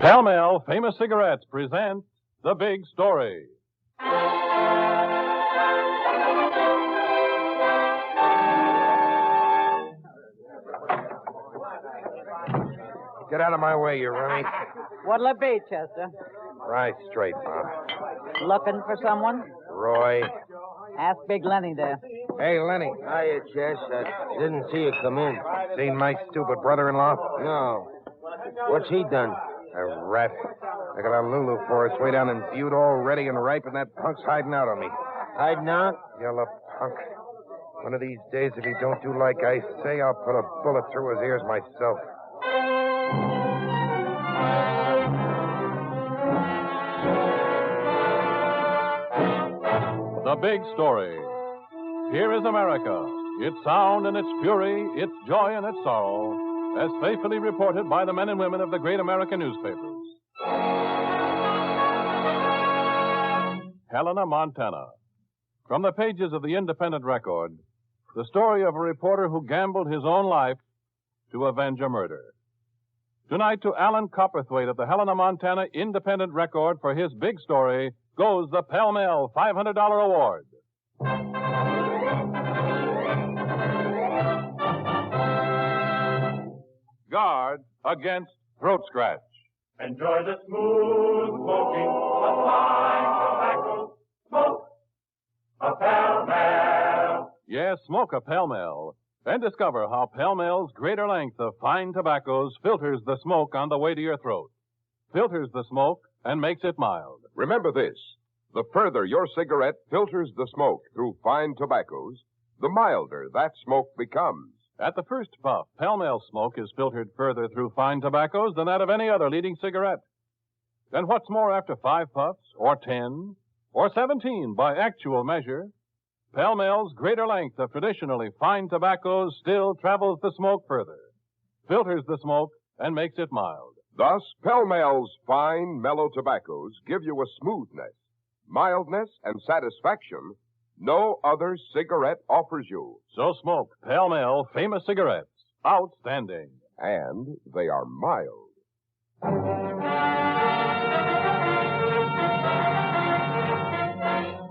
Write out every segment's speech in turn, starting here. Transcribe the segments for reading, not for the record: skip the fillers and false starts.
Pell-Mell Famous Cigarettes present The Big Story. Get out of my way, you rummy. What'll it be, Chester? Right straight, Mom. Looking for someone? Roy. Ask Big Lenny there. Hey, Lenny. Hiya, Chess. I didn't see you come in. Seen my stupid brother-in-law? No. What's he done? A rat. I got a Lulu for us way down in Butte, all ready and ripe, and that punk's hiding out on me. Hiding out? Yellow punk. One of these days, if he don't do like I say, I'll put a bullet through his ears myself. The Big Story. Here is America, its sound and its fury, its joy and its sorrow, as faithfully reported by the men and women of the great American newspapers. Helena, Montana. From the pages of the Independent Record, the story of a reporter who gambled his own life to avenge a murder. Tonight, to Alan Copperthwaite of the Helena, Montana Independent Record for his big story goes the Pell-Mell $500 award. Guard against throat scratch. Enjoy the smooth smoking of fine tobacco. Smoke a Pell-Mell. Yes, smoke a Pell-Mell and discover how Pell-Mell's greater length of fine tobaccos filters the smoke on the way to your throat. Filters the smoke and makes it mild. Remember this. The further your cigarette filters the smoke through fine tobaccos, the milder that smoke becomes. At the first puff, Pell-Mell smoke is filtered further through fine tobaccos than that of any other leading cigarette. Then what's more, after 5 puffs, or 10, or 17 by actual measure, Pell-Mell's greater length of traditionally fine tobaccos still travels the smoke further, filters the smoke, and makes it mild. Thus, Pell-Mell's fine, mellow tobaccos give you a smoothness, mildness, and satisfaction no other cigarette offers you. So smoke Pell-Mell Famous Cigarettes. Outstanding. And they are mild.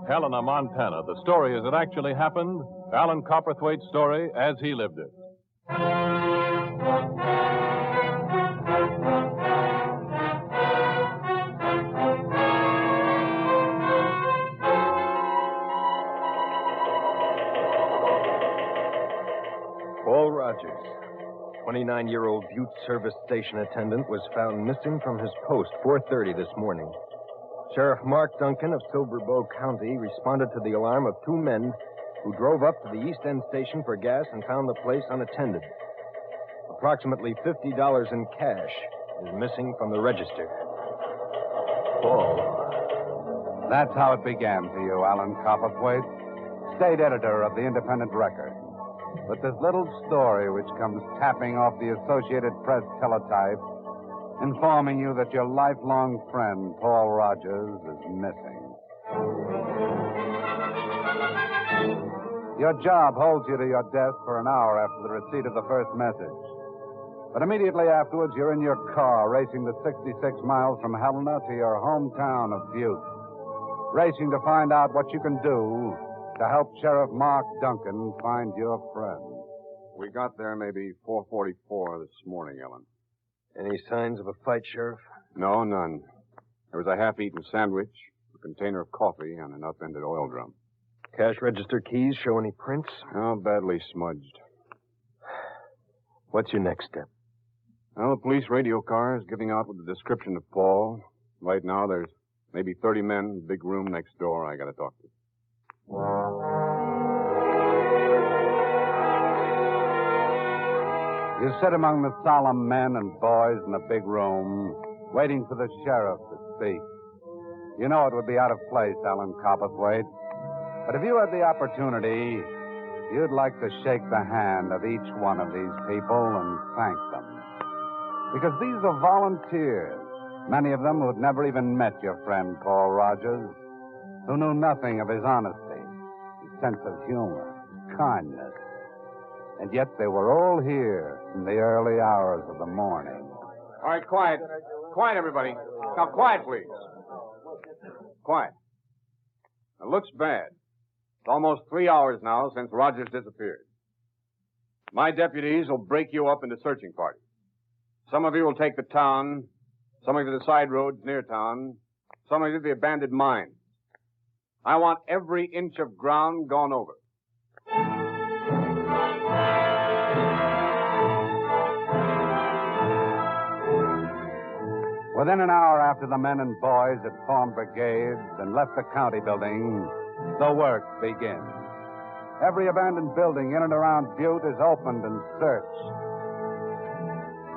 Helena, Montana. The story as it actually happened. Alan Copperthwaite's story as he lived it. Paul Rogers, 29-year-old Butte service station attendant, was found missing from his post 4:30 this morning. Sheriff Mark Duncan of Silver Bow County responded to the alarm of 2 men who drove up to the East End station for gas and found the place unattended. Approximately $50 in cash is missing from the register. Paul. That's how it began for you, Alan Copperthwaite, state editor of the Independent Record. With this little story which comes tapping off the Associated Press teletype, informing you that your lifelong friend, Paul Rogers, is missing. Your job holds you to your desk for an hour after the receipt of the first message. But immediately afterwards, you're in your car, racing the 66 miles from Helena to your hometown of Butte. Racing to find out what you can do to help Sheriff Mark Duncan find your friend. We got there maybe 4:44 this morning, Ellen. Any signs of a fight, Sheriff? No, none. There was a half-eaten sandwich, a container of coffee, and an upended oil drum. Cash register keys show any prints? Oh, badly smudged. What's your next step? Well, the police radio car is giving out with the description of Paul. Right now, there's maybe 30 men in the big room next door I got to talk to. You sit among the solemn men and boys in the big room, waiting for the sheriff to speak. You know it would be out of place, Alan Copperthwaite. But if you had the opportunity, you'd like to shake the hand of each one of these people and thank them. Because these are volunteers, many of them who'd never even met your friend Paul Rogers, who knew nothing of his honesty, his sense of humor, his kindness. And yet they were all here in the early hours of the morning. All right, quiet. Quiet, everybody. Now, quiet, please. Quiet. It looks bad. It's almost 3 hours now since Rogers disappeared. My deputies will break you up into searching parties. Some of you will take the town, some of you the side roads near town, some of you the abandoned mines. I want every inch of ground gone over. Within an hour after the men and boys had formed brigades and left the county building, the work begins. Every abandoned building in and around Butte is opened and searched.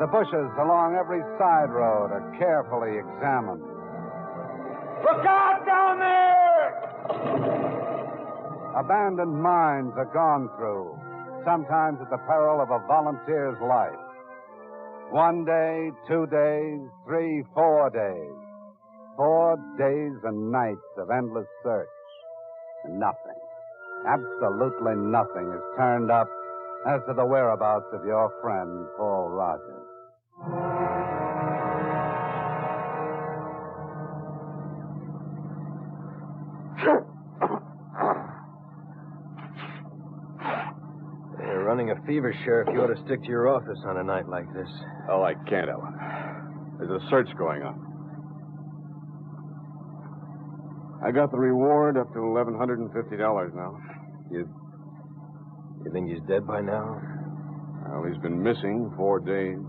The bushes along every side road are carefully examined. Look out down there! Abandoned mines are gone through, sometimes at the peril of a volunteer's life. 1 day, 2 days, 3, 4 days. 4 days and nights of endless search. And nothing, absolutely nothing is turned up as to the whereabouts of your friend, Paul Rogers. You're running a fever, Sheriff. You ought to stick to your office on a night like this. Oh, I can't, Ellen. There's a search going on. I got the reward up to $1,150 now. You think he's dead by now? Well, he's been missing 4 days.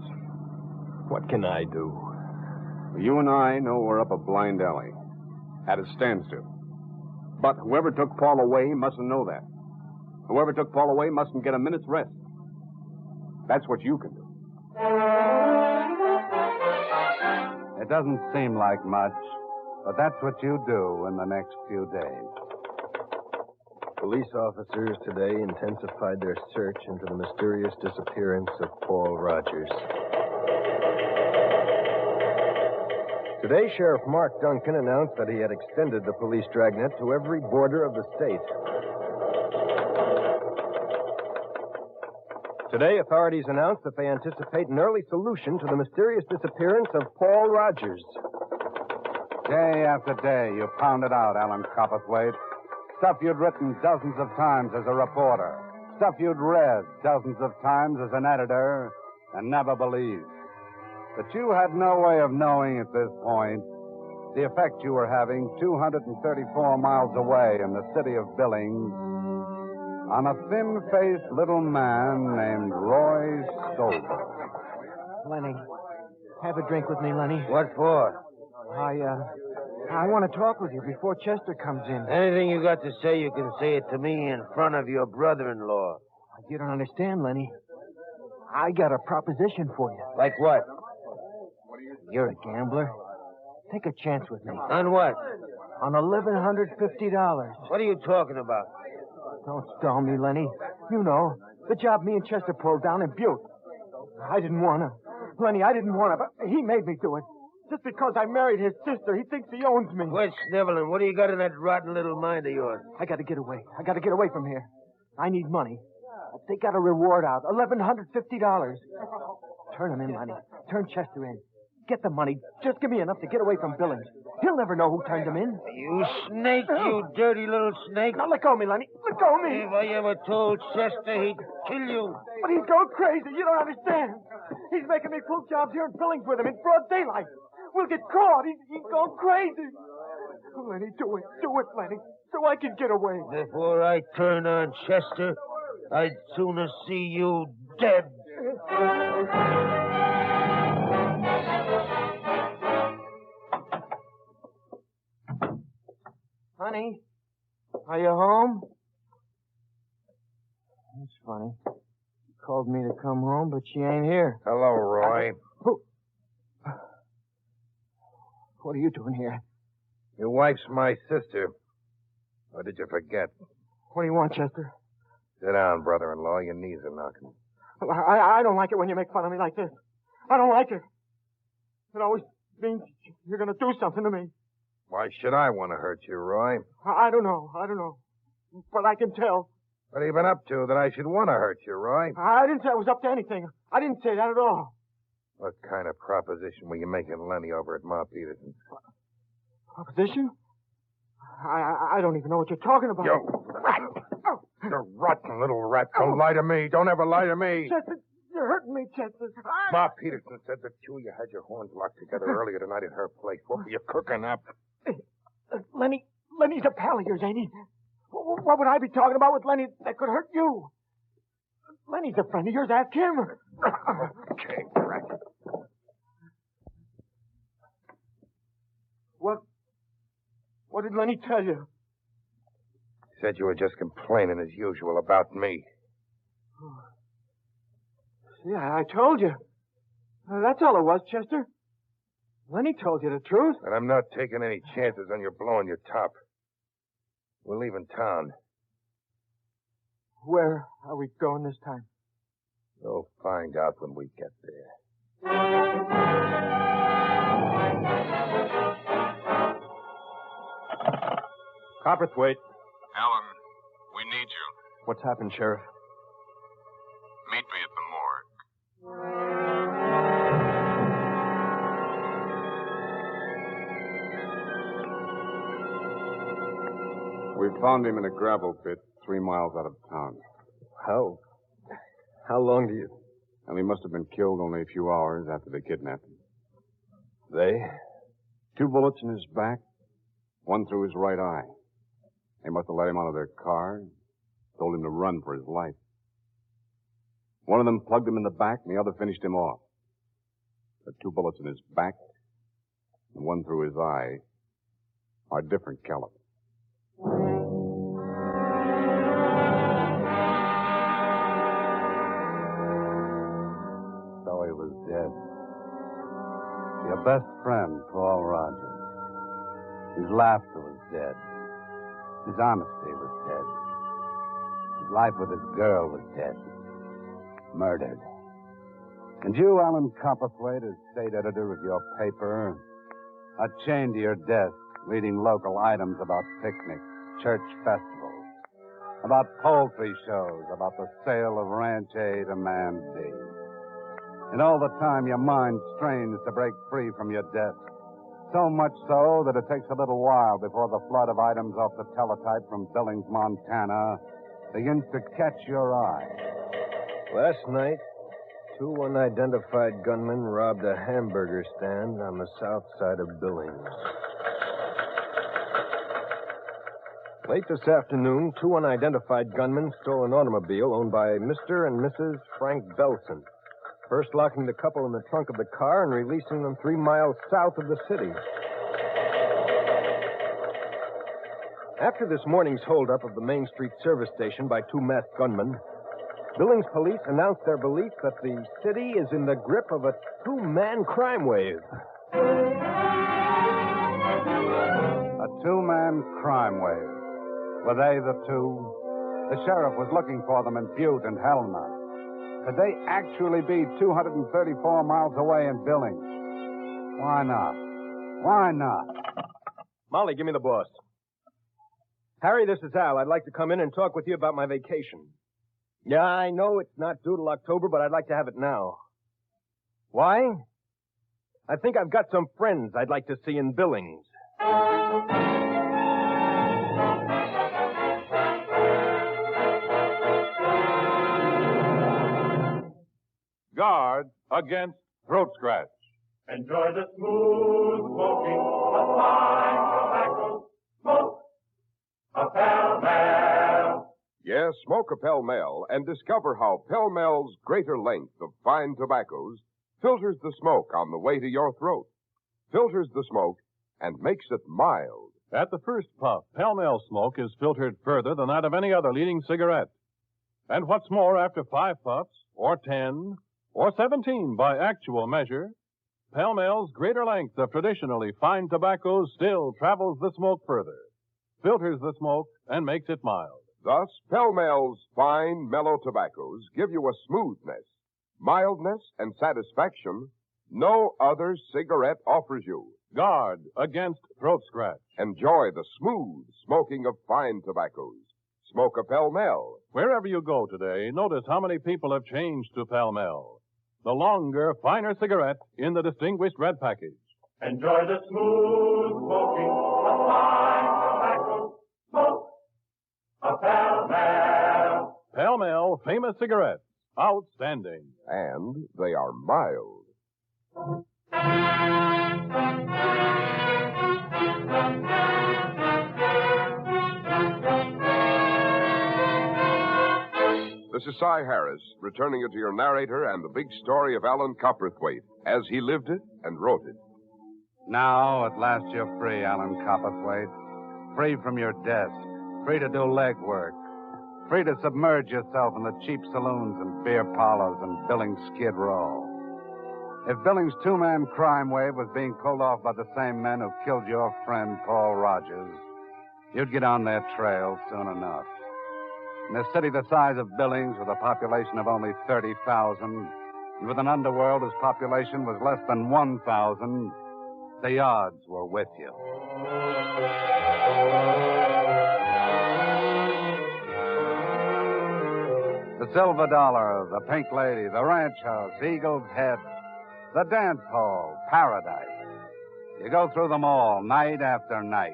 What can I do? You and I know we're up a blind alley. At a standstill. But whoever took Paul away mustn't know that. Whoever took Paul away mustn't get a minute's rest. That's what you can do. It doesn't seem like much, but that's what you do in the next few days. Police officers today intensified their search into the mysterious disappearance of Paul Rogers. Today, Sheriff Mark Duncan announced that he had extended the police dragnet to every border of the state. Today, authorities announced that they anticipate an early solution to the mysterious disappearance of Paul Rogers. Day after day, you pounded out, Alan Copperthwaite. Stuff you'd written dozens of times as a reporter. Stuff you'd read dozens of times as an editor and never believed. But you had no way of knowing at this point the effect you were having 234 miles away in the city of Billings on a thin-faced little man named Roy Stolber. Lenny, have a drink with me, Lenny. What for? I want to talk with you before Chester comes in. Anything you got to say, you can say it to me in front of your brother-in-law. You don't understand, Lenny. I got a proposition for you. Like what? You're a gambler. Take a chance with me. On what? On $1,150. What are you talking about? Don't stall me, Lenny. You know, the job me and Chester pulled down in Butte. I didn't want to. Lenny, I didn't want to, but he made me do it. Just because I married his sister, he thinks he owns me. Quit sniveling. What do you got in that rotten little mind of yours? I got to get away. I got to get away from here. I need money. They got a reward out. $1,150. Turn him in, Lenny. Turn Chester in. Get the money. Just give me enough to get away from Billings. He'll never know who turned him in. You snake, you dirty little snake. Now let go of me, Lenny. Let go of me. If I ever told Chester, he'd kill you. But he's going crazy. You don't understand. He's making me pull jobs here in Billings with him in broad daylight. We'll get caught. He's going crazy. Oh, Lenny, do it. Do it, Lenny. So I can get away. Before I turn on Chester, I'd sooner see you dead. Honey, are you home? That's funny. She called me to come home, but she ain't here. Hello, Roy. Who? What are you doing here? Your wife's my sister. Or did you forget? What do you want, Chester? Sit down, brother-in-law. Your knees are knocking. I don't like it when you make fun of me like this. I don't like it. It always means you're going to do something to me. Why should I want to hurt you, Roy? I don't know. But I can tell. What have you been up to that I should want to hurt you, Roy? I didn't say I was up to anything. I didn't say that at all. What kind of proposition were you making Lenny over at Ma Peterson's? Proposition? I don't even know what you're talking about. You rat! You rotten little rat. Don't lie to me. Don't ever lie to me. Chester, you're hurting me, Chester. Ma Peterson said the two of you had your horns locked together earlier tonight at her place. What were you cooking up? Lenny's a pal of yours, ain't he? What would I be talking about with Lenny that could hurt you? Lenny's a friend of yours. Ask him. Okay, rat. What did Lenny tell you? Said you were just complaining as usual about me. Yeah, I told you. That's all it was, Chester. Lenny told you the truth. And I'm not taking any chances on you blowing your top. We're leaving town. Where are we going this time? You'll find out when we get there. Copperthwaite. Alan, we need you. What's happened, Sheriff? Meet me at the morgue. We found him in a gravel pit 3 miles out of town. How long do you... And he must have been killed only a few hours after they kidnapped him. They? 2 bullets in his back, 1 through his right eye. They must have let him out of their car, told him to run for his life. One of them plugged him in the back, and the other finished him off. The 2 bullets in his back and 1 through his eye are different calibers. So he was dead. Your best friend, Paul Rogers. His laughter was dead. His honesty was dead. His life with his girl was dead. Murdered. And you, Alan Copperthwaite, as state editor of your paper, are chained to your desk, reading local items about picnics, church festivals, about poultry shows, about the sale of Ranch A to Man B. And all the time your mind strains to break free from your desk. So much so that it takes a little while before the flood of items off the teletype from Billings, Montana begins to catch your eye. Last night, 2 unidentified gunmen robbed a hamburger stand on the south side of Billings. Late this afternoon, 2 unidentified gunmen stole an automobile owned by Mr. and Mrs. Frank Belson, first locking the couple in the trunk of the car and releasing them 3 miles south of the city. After this morning's holdup of the Main Street service station by 2 masked gunmen, Billings police announced their belief that the city is in the grip of a 2-man crime wave. A 2-man crime wave. Were they the 2? The sheriff was looking for them in Butte and Helena. Could they actually be 234 miles away in Billings? Why not? Why not? Molly, give me the boss. Harry, this is Al. I'd like to come in and talk with you about my vacation. Yeah, I know it's not due till October, but I'd like to have it now. Why? I think I've got some friends I'd like to see in Billings. Guard against throat scratch. Enjoy the smooth smoking of fine tobacco. Smoke a pell-mell. Yes, smoke a pell-mell and discover how pell-mell's greater length of fine tobaccos filters the smoke on the way to your throat, filters the smoke, and makes it mild. At the first puff, Pell-Mell smoke is filtered further than that of any other leading cigarette. And what's more, after 5 puffs, or 10, or 17 by actual measure, Pell-Mell's greater length of traditionally fine tobaccos still travels the smoke further, filters the smoke, and makes it mild. Thus, Pell-Mell's fine, mellow tobaccos give you a smoothness, mildness, and satisfaction no other cigarette offers you. Guard against throat scratch. Enjoy the smooth smoking of fine tobaccos. Smoke a Pell-Mell. Wherever you go today, notice how many people have changed to Pell-Mell. the longer, finer cigarette in the distinguished red package. Enjoy the smooth smoking of fine tobacco. Smoke a Pell-Mell. Pell-Mell famous cigarettes. Outstanding. And they are mild. This is Cy Harris, returning it to your narrator and the big story of Alan Copperthwaite, as he lived it and wrote it. Now, at last, you're free, Alan Copperthwaite. Free from your desk. Free to do legwork. Free to submerge yourself in the cheap saloons and beer parlors and Billings Skid Row. If Billings' two-man crime wave was being pulled off by the same men who killed your friend, Paul Rogers, you'd get on their trail soon enough. In a city the size of Billings, with a population of only 30,000, and with an underworld whose population was less than 1,000, the odds were with you. The Silver Dollar, the Pink Lady, the Ranch House, Eagle's Head, the Dance Hall, Paradise. You go through them all, night after night,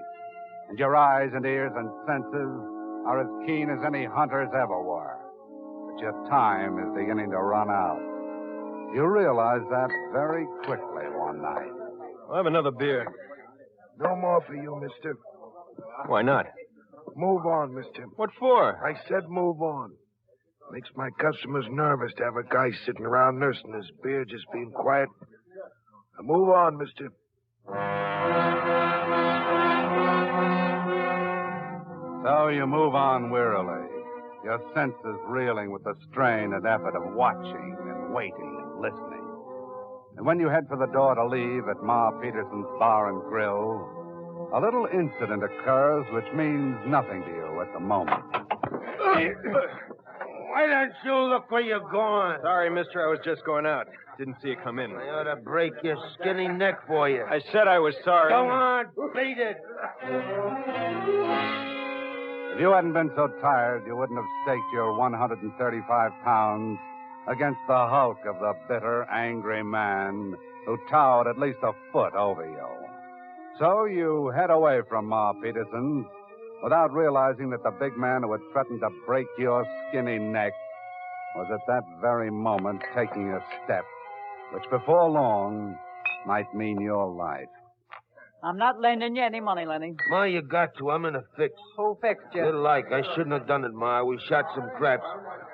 and your eyes and ears and senses are as keen as any hunter's ever were. But your time is beginning to run out. You realize that very quickly one night. I'll have another beer. No more for you, mister. Why not? Move on, mister. What for? I said move on. Makes my customers nervous to have a guy sitting around nursing his beer just being quiet. Now move on, mister. So you move on wearily, your senses reeling with the strain and effort of watching and waiting and listening. And when you head for the door to leave at Ma Peterson's Bar and Grill, a little incident occurs which means nothing to you at the moment. Why don't you look where you're going? Sorry, mister, I was just going out. Didn't see you come in. I ought to break your skinny neck for you. I said I was sorry. Go on, beat it. If you hadn't been so tired, you wouldn't have staked your 135 pounds against the hulk of the bitter, angry man who towered at least a foot over you. So you head away from Ma Peterson's without realizing that the big man who had threatened to break your skinny neck was at that very moment taking a step which before long might mean your life. I'm not lending you any money, Lenny. Ma, you got to. I'm in a fix. Who fixed you? Little like. I shouldn't have done it, Ma. We shot some craps.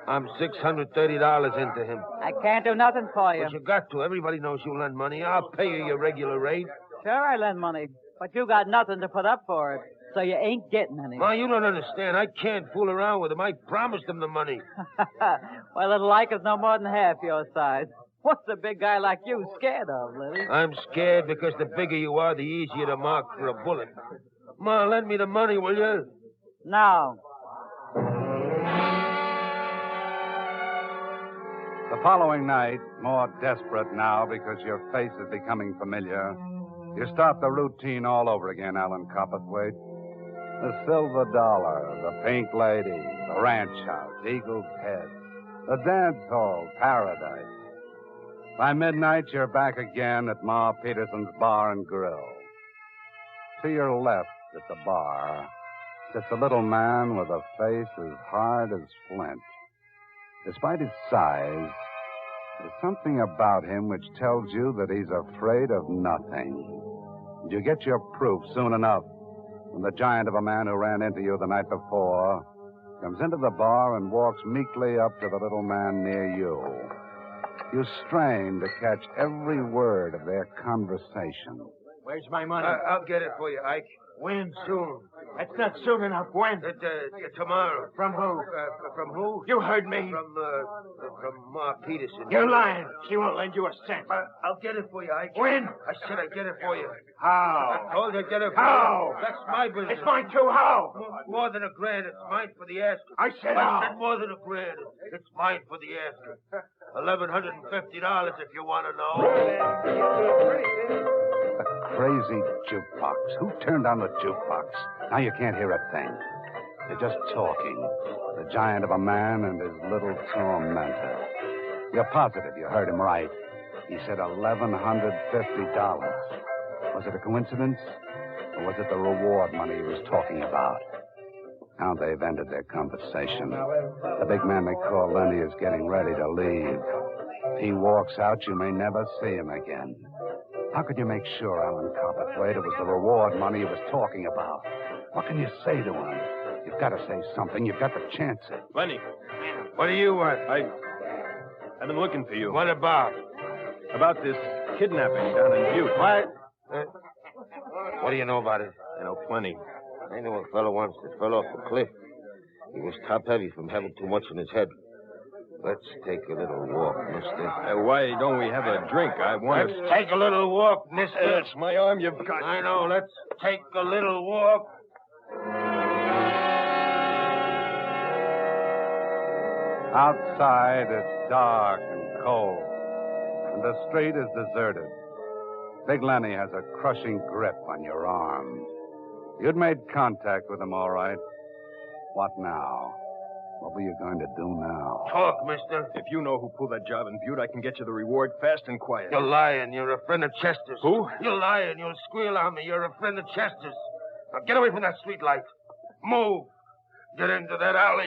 I'm $630 into him. I can't do nothing for you. But you got to. Everybody knows you lend money. I'll pay you your regular rate. Sure, I lend money, but you got nothing to put up for it, so you ain't getting any. Ma, you don't understand. I can't fool around with him. I promised him the money. Well, little like is no more than half your size. What's a big guy like you scared of, Lenny? I'm scared because the bigger you are, the easier to mark for a bullet. Ma, lend me the money, will you? No. The following night, more desperate now because your face is becoming familiar, you start the routine all over again, Alan Copperthwaite. The Silver Dollar, the Pink Lady, the Ranch House, Eagle's Head, the Dance Hall, Paradise. By midnight, you're back again at Ma Peterson's Bar and Grill. To your left at the bar sits a little man with a face as hard as flint. Despite his size, there's something about him which tells you that he's afraid of nothing. And you get your proof soon enough when the giant of a man who ran into you the night before comes into the bar and walks meekly up to the little man near you. You strain to catch every word of their conversation. Where's my money? I'll get it for you, Ike. When soon? That's not soon enough. When? Tomorrow. From who? From who? You heard me. From Ma Peterson. You're lying. She won't lend you a cent. I'll get it for you, Ike. When? I said I'd get it for you. How? I told you I'd get it for How? you. That's my business. It's mine too. How? More than $1,000. It's mine for the asking. I said how? I said more than $1,000. It's mine for the asking. $1,150 if you want to know. A crazy jukebox. Who turned on the jukebox? Now you can't hear a thing. They're just talking. The giant of a man and his little tormentor. You're positive you heard him right. He said $1,150. Was it a coincidence? Or was it the reward money he was talking about? Now they've ended their conversation. The big man they call Lenny is getting ready to leave. If he walks out, you may never see him again. How could you make sure, Alan Copperthwaite, it was the reward money he was talking about? What can you say to him? You've got to say something. You've got to chance it. Lenny, What do you want? I've been looking for you. What about? About this kidnapping down in Butte. What? What do you know about it? I know plenty. I know a fellow once that fell off the cliff. He was top-heavy from having too much in his head. Let's take a little walk, mister. Why don't we have a drink? I want Let's take a little walk, mister. That's my arm you've got. I know. Let's take a little walk. Outside, it's dark and cold, and the street is deserted. Big Lenny has a crushing grip on your arm. You'd made contact with him, all right. What now? What were you going to do now? Talk, mister. If you know who pulled that job in Butte, I can get you the reward fast and quiet. You're lying. You're a friend of Chester's. Who? You're lying. You'll squeal on me. You're a friend of Chester's. Now get away from that street light. Move. Get into that alley.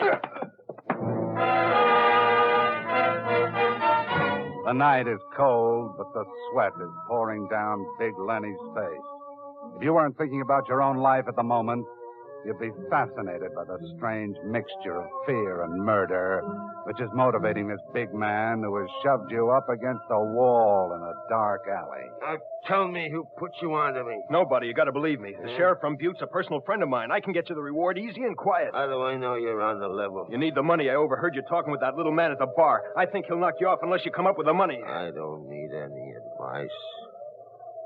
The night is cold, but the sweat is pouring down Big Lenny's face. If you weren't thinking about your own life at the moment, you'd be fascinated by the strange mixture of fear and murder which is motivating this big man who has shoved you up against a wall in a dark alley. Now tell me who put you onto me. Nobody. You got to believe me. The sheriff from Butte's a personal friend of mine. I can get you the reward easy and quiet. How do I know you're on the level? You need the money. I overheard you talking with that little man at the bar. I think he'll knock you off unless you come up with the money. I don't need any advice.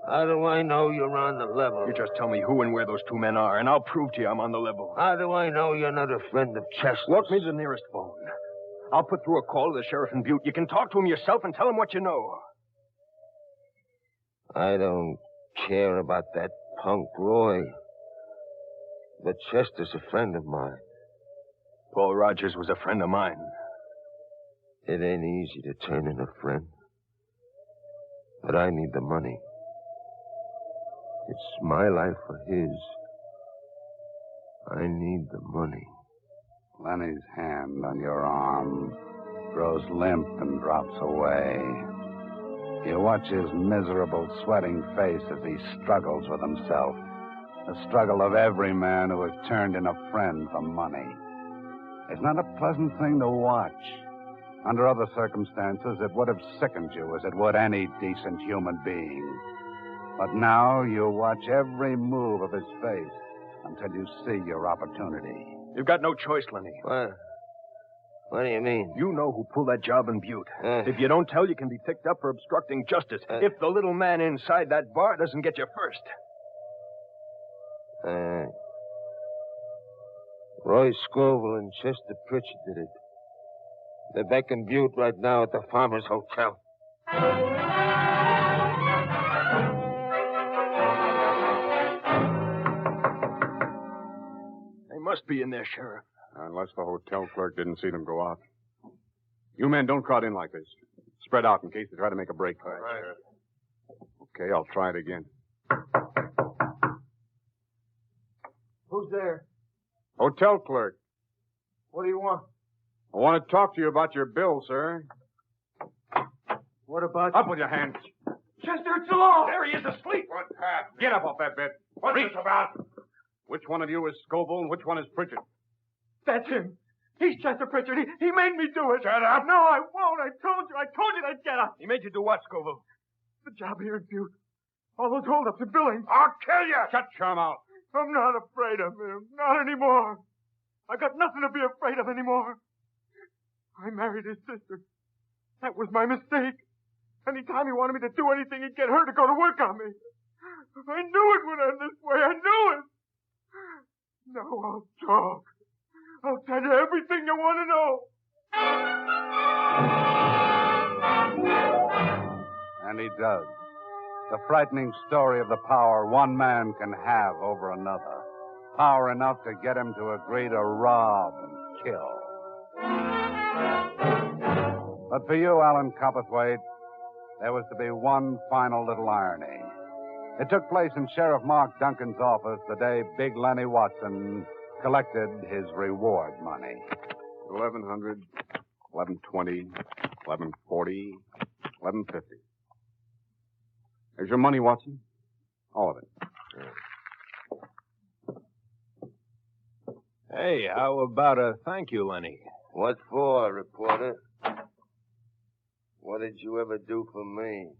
How do I know you're on the level? You just tell me who and where those two men are, and I'll prove to you I'm on the level. How do I know you're not a friend of Chester's? Walk me to the nearest phone. I'll put through a call to the sheriff in Butte. You can talk to him yourself and tell him what you know. I don't care about that punk Roy. But Chester's a friend of mine. Paul Rogers was a friend of mine. It ain't easy to turn in a friend. But I need the money. It's my life or his. I need the money. Lenny's hand on your arm grows limp and drops away. You watch his miserable, sweating face as he struggles with himself. The struggle of every man who has turned in a friend for money. It's not a pleasant thing to watch. Under other circumstances, it would have sickened you as it would any decent human being. But now you watch every move of his face until you see your opportunity. You've got no choice, Lenny. What do you mean? You know who pulled that job in Butte. If you don't tell, you can be picked up for obstructing justice. If the little man inside that bar doesn't get you first. Roy Scoville and Chester Pritchard did it. They're back in Butte right now at the Farmer's Hotel. They must be in there, Sheriff. Unless the hotel clerk didn't see them go out. You men don't crowd in like this. Spread out in case they try to make a break for it. Right. Okay, I'll try it again. Who's there? Hotel clerk. What do you want? I want to talk to you about your bill, sir. What about... Up with your hands. Chester, it's the law! There he is asleep. What happened? Get up off that bed. What's this about? Which one of you is Scoville and which one is Pritchard? That's him. He's Chester Pritchard. He made me do it. Shut up. No, I won't. I told you I'd get up. He made you do what, Scoville? The job here in Butte. All those holdups and billings. I'll kill you. Shut your mouth. I'm not afraid of him. Not anymore. I've got nothing to be afraid of anymore. I married his sister. That was my mistake. Anytime he wanted me to do anything, he'd get her to go to work on me. I knew it would end this way. I knew it. Now I'll talk. I'll tell you everything you want to know. And he does. The frightening story of the power one man can have over another. Power enough to get him to agree to rob and kill. But for you, Alan Copperthwaite, there was to be one final little irony. It took place in Sheriff Mark Duncan's office the day Big Lenny Watson collected his reward money. 1100, 1120, 1140, 1150. There's your money, Watson. All of it. Hey, how about a thank you, Lenny? What for, reporter? What did you ever do for me?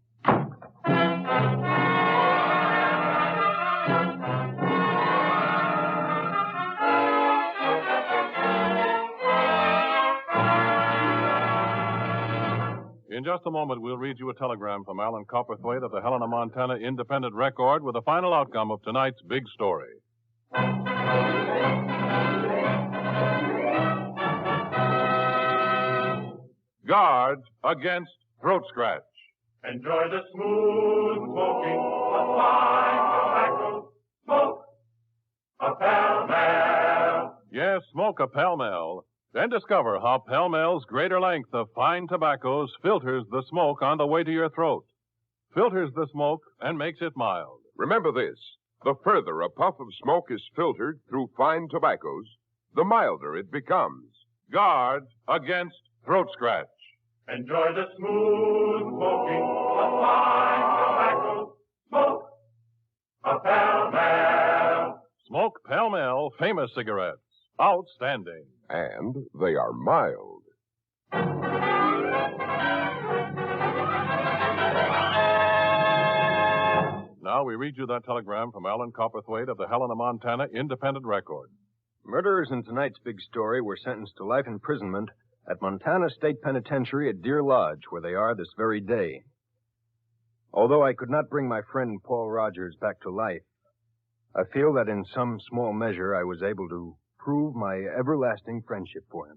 In just a moment, we'll read you a telegram from Alan Copperthwaite of the Helena, Montana Independent Record with the final outcome of tonight's big story. Guard against throat scratch. Enjoy the smooth smoking of fine tobacco. Smoke a Pall-Mall. Yes, smoke a Pall-Mall. Then discover how Pall-Mall's greater length of fine tobaccos filters the smoke on the way to your throat. Filters the smoke and makes it mild. Remember this. The further a puff of smoke is filtered through fine tobaccos, the milder it becomes. Guard against throat scratch. Enjoy the smooth smoking of fine tobacco. Smoke a Pall-Mall. Smoke Pall-Mall famous cigarettes. Outstanding. And they are mild. Now we read you that telegram from Alan Copperthwaite of the Helena, Montana Independent Record. Murderers in tonight's big story were sentenced to life imprisonment at Montana State Penitentiary at Deer Lodge, where they are this very day. Although I could not bring my friend Paul Rogers back to life, I feel that in some small measure I was able to prove my everlasting friendship for him.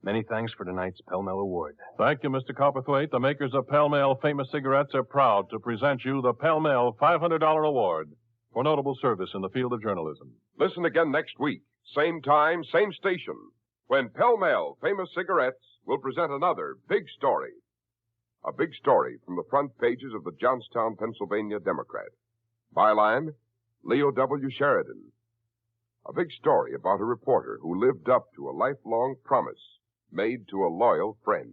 Many thanks for tonight's Pall-Mall Award. Thank you, Mr. Copperthwaite. The makers of Pall-Mall famous cigarettes are proud to present you the Pall-Mall $500 Award for notable service in the field of journalism. Listen again next week, same time, same station, when Pall-Mall famous cigarettes will present another big story. A big story from the front pages of the Johnstown, Pennsylvania Democrat. Byline, Leo W. Sheridan. A big story about a reporter who lived up to a lifelong promise made to a loyal friend.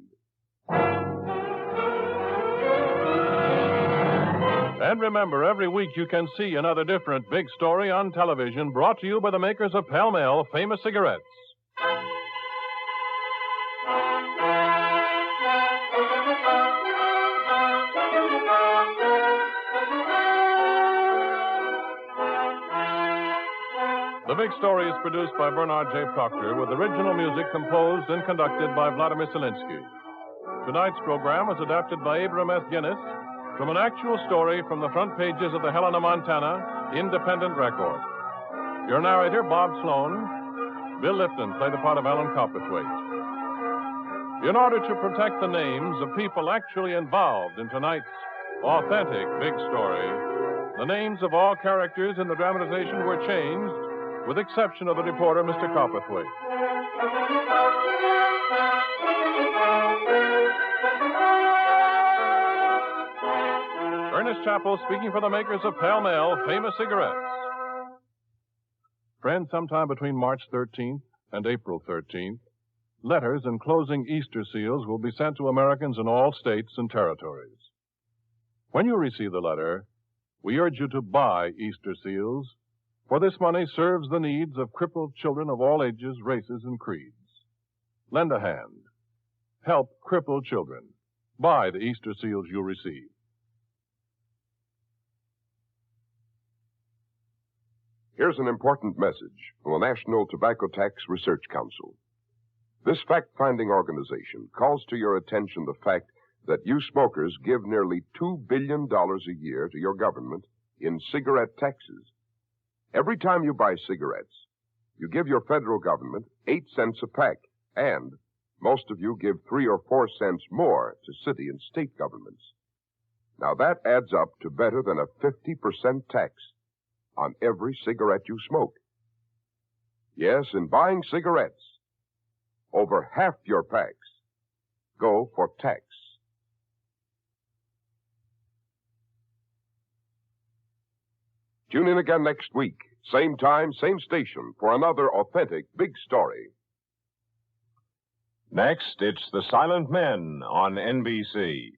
And remember, every week you can see another different big story on television brought to you by the makers of Pall-Mall famous cigarettes. The Big Story is produced by Bernard J. Proctor with original music composed and conducted by Vladimir Selinsky. Tonight's program was adapted by Abram S. Guinness from an actual story from the front pages of the Helena, Montana Independent Record. Your narrator, Bob Sloan. Bill Lipton played the part of Alan Copperthwaite. In order to protect the names of people actually involved in tonight's authentic big story, the names of all characters in the dramatization were changed, with exception of the reporter, Mr. Copperthwaite. Ernest Chappell speaking for the makers of Pall-Mall famous cigarettes. Friends, sometime between March 13th and April 13th, letters enclosing Easter seals will be sent to Americans in all states and territories. When you receive the letter, we urge you to buy Easter seals, for this money serves the needs of crippled children of all ages, races, and creeds. Lend a hand. Help crippled children. Buy the Easter seals you receive. Here's an important message from the National Tobacco Tax Research Council. This fact-finding organization calls to your attention the fact that you smokers give nearly $2 billion a year to your government in cigarette taxes. Every time you buy cigarettes, you give your federal government 8 cents a pack, and most of you give 3 or 4 cents more to city and state governments. Now that adds up to better than a 50% tax on every cigarette you smoke. Yes, in buying cigarettes, over half your packs go for tax. Tune in again next week, same time, same station, for another authentic big story. Next, it's The Silent Men on NBC.